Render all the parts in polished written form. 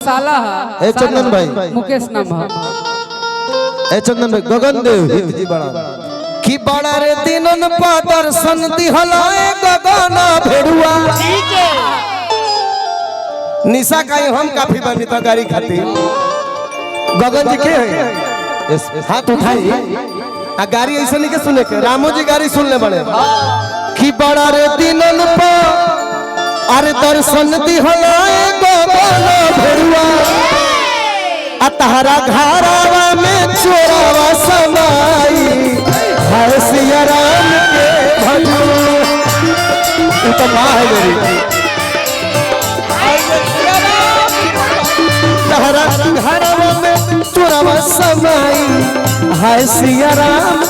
साला ए चंदन भाई मुकेश नाम है। ए चंदन भाई गगन देव हित जी बड़ा की बड़ा रे दिनन पा दर्शन दिहलाए गगन भेड़ुआ ठीक है निशा का हम काफी बनी तो गाड़ी खाती गगन जी के है हाथ उठाई आ गाड़ी ऐसे नहीं के सुने के रामो जी गाड़ी सुन ले बड़े की बड़ा रे दिनन पा अरे दर्शन दिहलाए गगन भेड़ुआ आ तहरा घरावा में चोरावा समाई है सिया राम के भजो तो मां है मेरी तहरा घरावा में चोरावा समाई है सिया राम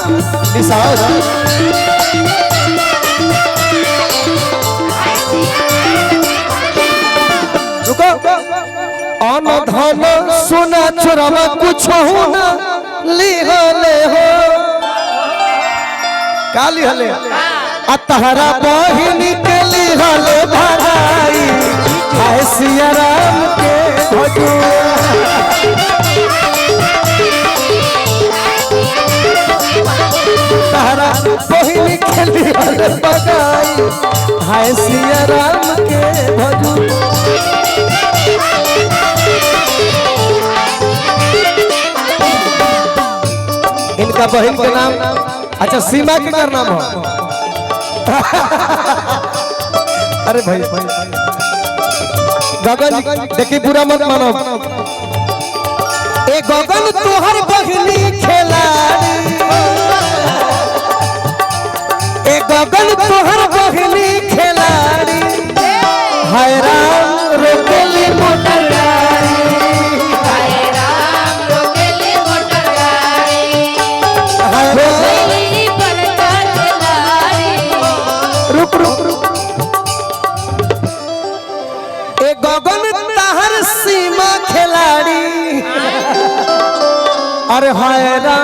रुको अन धन सोना चोरावा कुछ हो ना लिहले हो काली हले आ तहरा बहिनी के लिहले भगाई हाय सिया राम के भजो तहरा बहिनी के लिहले भगाई हाय सिया राम के भजो इनका बहन का नाम अच्छा सीमा के क्या नाम है अरे भाई गगन देखिए बुरा मत मानो ए गगन तोहर बहनी खिलाड़ी ए गगन तोहर बहनी खिलाड़ी हाय राम रोकेली मोटर अरे हायरा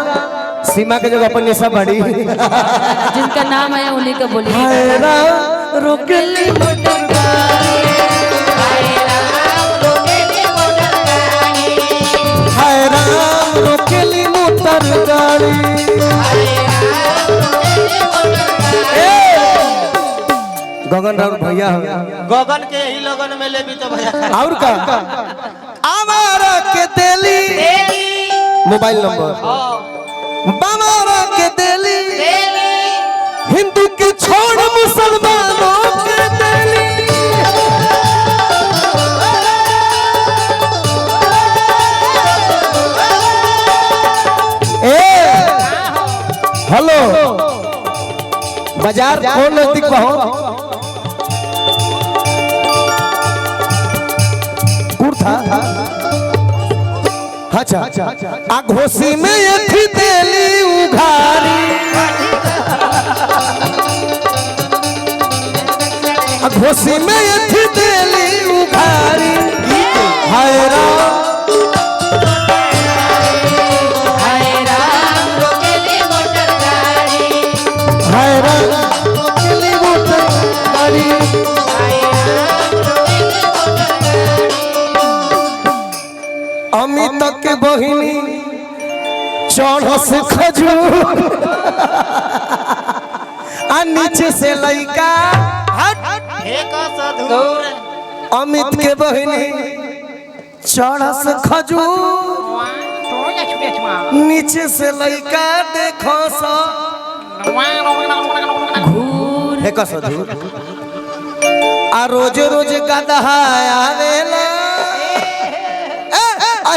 सीमा के जगह पर निशा बड़ी जिनका नाम है उन्हीं का बोलिए हायरा रोकेली मोटर हायरा रोकेली मोटर गाड़ी गगन राउत भैया गगन के ही लगन में ले भी तो भैया और का आवारा के दिली मोबाइल नंबर बामारा के दिली हिंदू की छोड़ मुसलमानों के दिली ए हेलो बाजार कौन नजदीक पहुंच था अच्छा आ घोसी में एथी तेली उघारी आ घोसी में एथी तेली उघारी हाय राम रोकेली मोटर गाड़ी हाय राम रोकेली मोटर गाड़ी अमित के बहिनी चढ़ से खजूर आ नीचे से लइका अमित के बहिनी चढ़ से खजूर नीचे से लइका देखो सो आ रोज रोज गदहा आवेला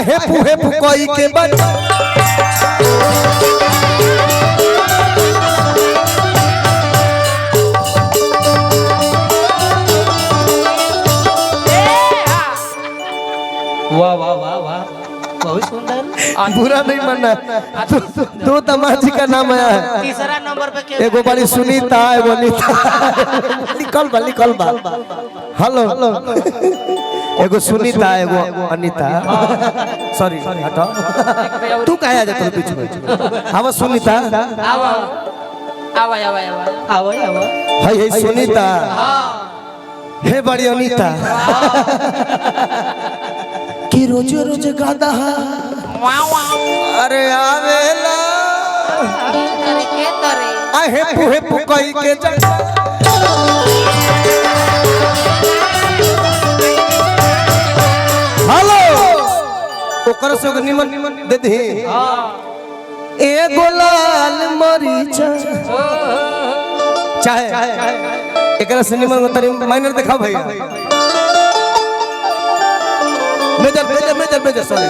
हे पु कोई के बच्चा वाह वाह वाह वाह बहुत सुंदर बुरा नहीं मानना दो तमाजी का नाम आया है तीसरा नंबर पे के एगो बड़ी सुनीता एगो नीता निकल बा हेलो एगो सुनीता एगो अनीता सॉरी हटो तू काहे आ जात बीच में हम सुनीता आओ आओ आओ आओ आओ हाय सुनीता हे बड़ी अनीता कि रोज रोज गादा अरे आवेला करे के तरे आहे पुहे पुकई के जा हेलो ओकर से निमन दे दे एगो लाल मरीचा चाहे एकरा से निमन तरी माइनर दिखाओ भैया मेजर सॉरी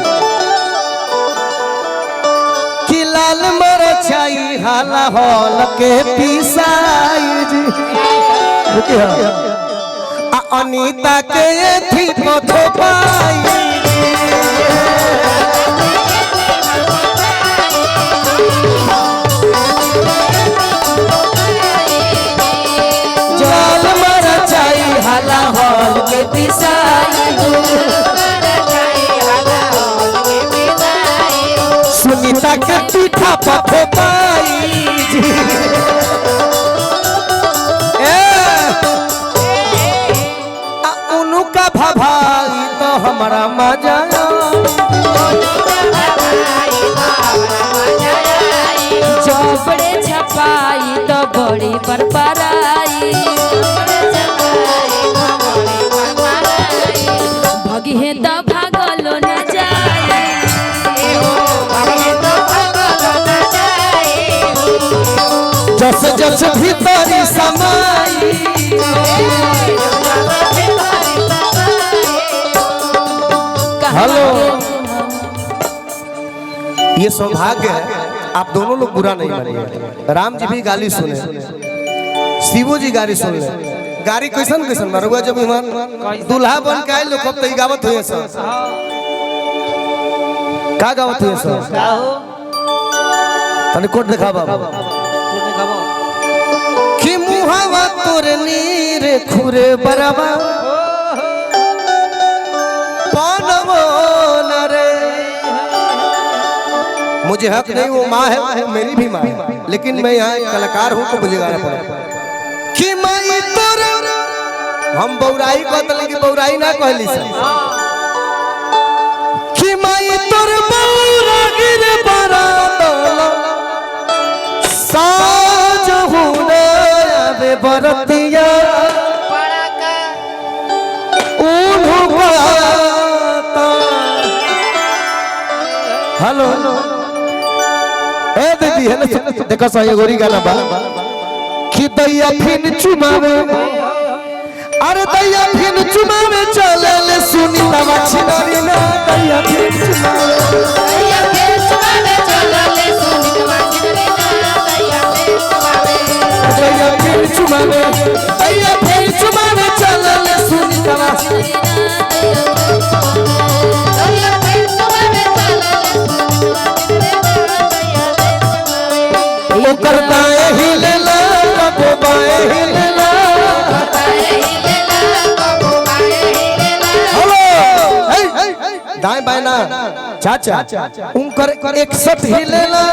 कि लाल मरचाई हाला हॉल के पिसाई जी अनीता के थी पथो पाई जाल मरचाई हाला हॉल के पिसाई सुनीता के पीठा पथो पाई जी उनका भाई तो हमारा मजा चौपड़े छपाई तो बड़ी बरपराई भगी है तो भागलो न जाए जस जस भीतरी समाई हेलो ये सौभाग्य है आप दोनों लोग बुरा नहीं मानिए राम जी भी गाली सुने शिवो जी गाली सुन ले गाड़ी कैसन कैसन मरुआ जब ईमान दूल्हा बन के आए लोग कब तक गावत हुए सर का गावत हुए सर का हो तने कोट दिखा बाबा कि मुहावा तोरे नीर खुरे बराबा पानवो न रे मुझे हक नहीं वो माँ है वो मेरी भी माँ है लेकिन मैं यहाँ एक कलाकार हूँ तो मुझे गाना पड़ा कि माई तोरे हम बौराई कहते लेकिन बौराई ना कहली सर कि माई तोरे बौरा गिरे बरात साज हुने आवे बरतिया हेलो ए दीदी है ना देखो सही गोरी गाना बा कि दैया फिन चुमावे अरे दैया फिन चुमावे चले ले सुनी तवा छिनारी ना दैया फिन चुमावे दैया फिर चुमावे चलो ले सुनी तवा छिनारी ना दैया फिर चुमावे दैया फिन चुमावे चले ले सुनी तवा वो करता है हिलला कबो बाए हिलला हेलो दाएं बाएं ना चाचा उनकर 61 हिलला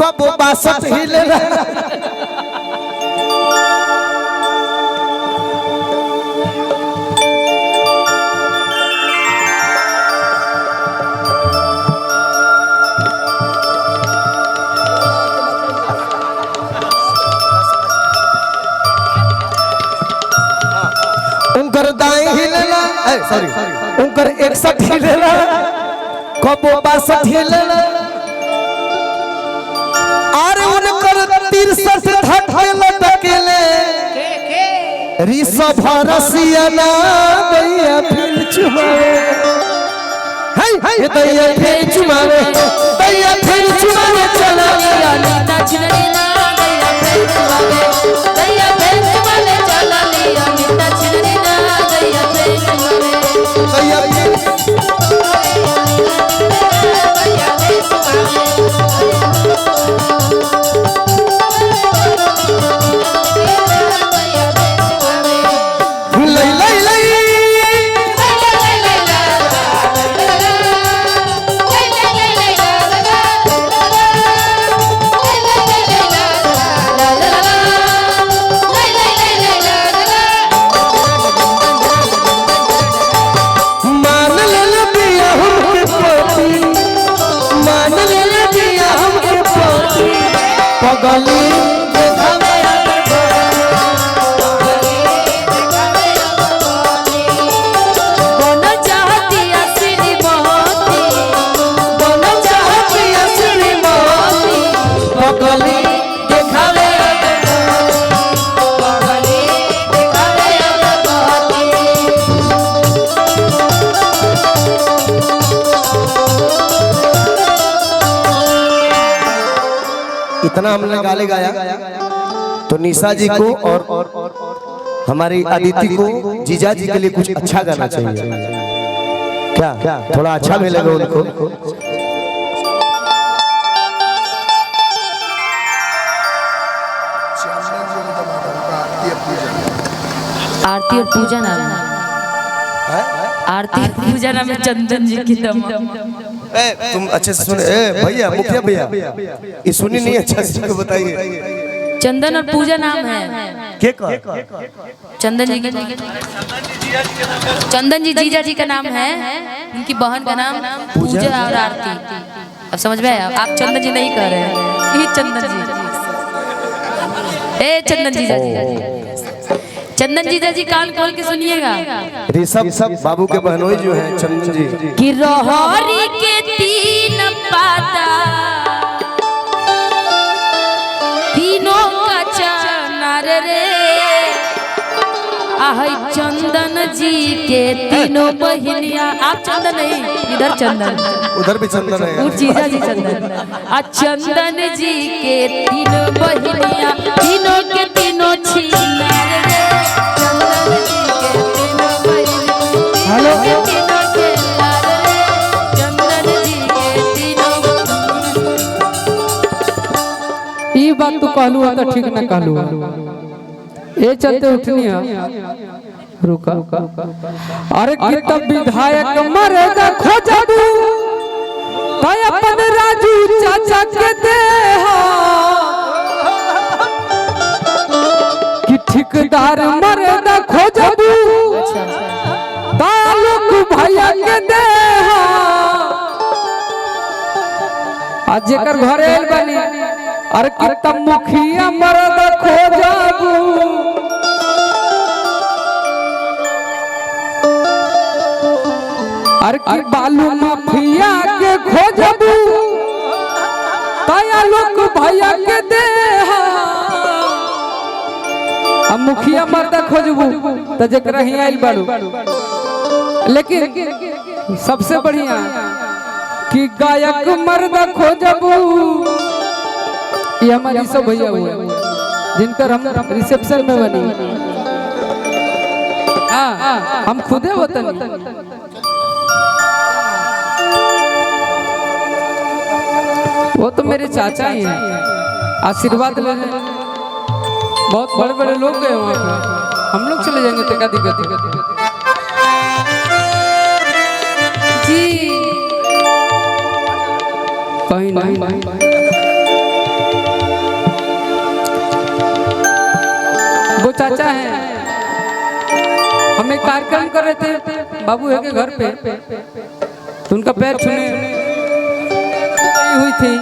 कबो 62 हिलला उनकर दाएं हिलला सॉरी उनकर 61 हिलला कबो 62 हिलला अरे उनकर 63 धकेले टकेले रिसभ रसिया ना दैया फिर चुमावे हे दैया फिर चुमावे दैया फिर चुमावे चला गया नीता छिनारी ना दैया फिर चुमावे दैया फिर चुमावे चलो लिया नीता छिनारी ना दैया फिर चुमावे दैया लई लई लई जितना हमने गाले गाया तो निशा जी को और हमारी अदिति को जीजा जी के लिए कुछ अच्छा गाना चाहिए। क्या थोड़ा अच्छा मिलेगा उनको? आरती और पूजा नाम है। आरती और पूजा नाम है चंदन जी की दम। तुम अच्छे से सुने भैया, मुखिया भैया, ये सुनी नहीं अच्छा से बताइए। चंदन और पूजा नाम है। के का? चंदन जी का, चंदन जी जीजा जी का नाम है। उनकी बहन का नाम पूजा और आरती। अब समझ में आया? आप चंदन जी नहीं कह रहे हैं, ये चंदन जी। ए चंदन जीजा जी, चंदन जीजा जी कान खोल के सुनिएगा। ऋषभ बाबू के बहनोई जो हैं चंदन जी। कि रोहरी के 3 पाता, तीनों का चनार रे, आहै चंदन जी के तीनों बहिनिया। आप चंदन नहीं, इधर चंदन, उधर भी चंदन है। वो जीजा जी चंदन। आ चंदन जी के तीनों बहिनिया, तीनों के तीनों छिनार रे, चंदन जी के तीनों बहिनिया, तीनों के तीनों छिनार रे, चंदन जी के तीनों। ये बात तो कहलू तो ठीक ना कहलू, ये चलते उठनी है। रुका अरे कितना विधायक मरेगा खोजबू ताय अपन राजू चाचा के दे कि ठेकेदार मरेगा खोजबू तालुक भैया के दे। आज जेकर घरे आइल बनी अरे कितना मुखिया मरद खोजबू, अरे की बालू माफिया के खोजबू ताया लोग भैया के दे। अब मुखिया मरद खोजबू तो जेकरा ही आइल बाड़ू। लेकिन सबसे बढ़िया कि गायक मर्द खोजबू, ये हमारी सब भैया हुए जिनकर हम रिसेप्शन में बनी। हाँ हम खुदे वतन, वो तो मेरे चाचा ही हैं, आशीर्वाद लेने बहुत बड़े बड़े लोग गए वहाँ पे। हम लोग चले जाएंगे तो क्या दिक्कत जी? कहीं नहीं, वो चाचा हैं, हम एक कार्यक्रम कर रहे थे बाबू है के घर पे, तो उनका पैर छूने हुई थी।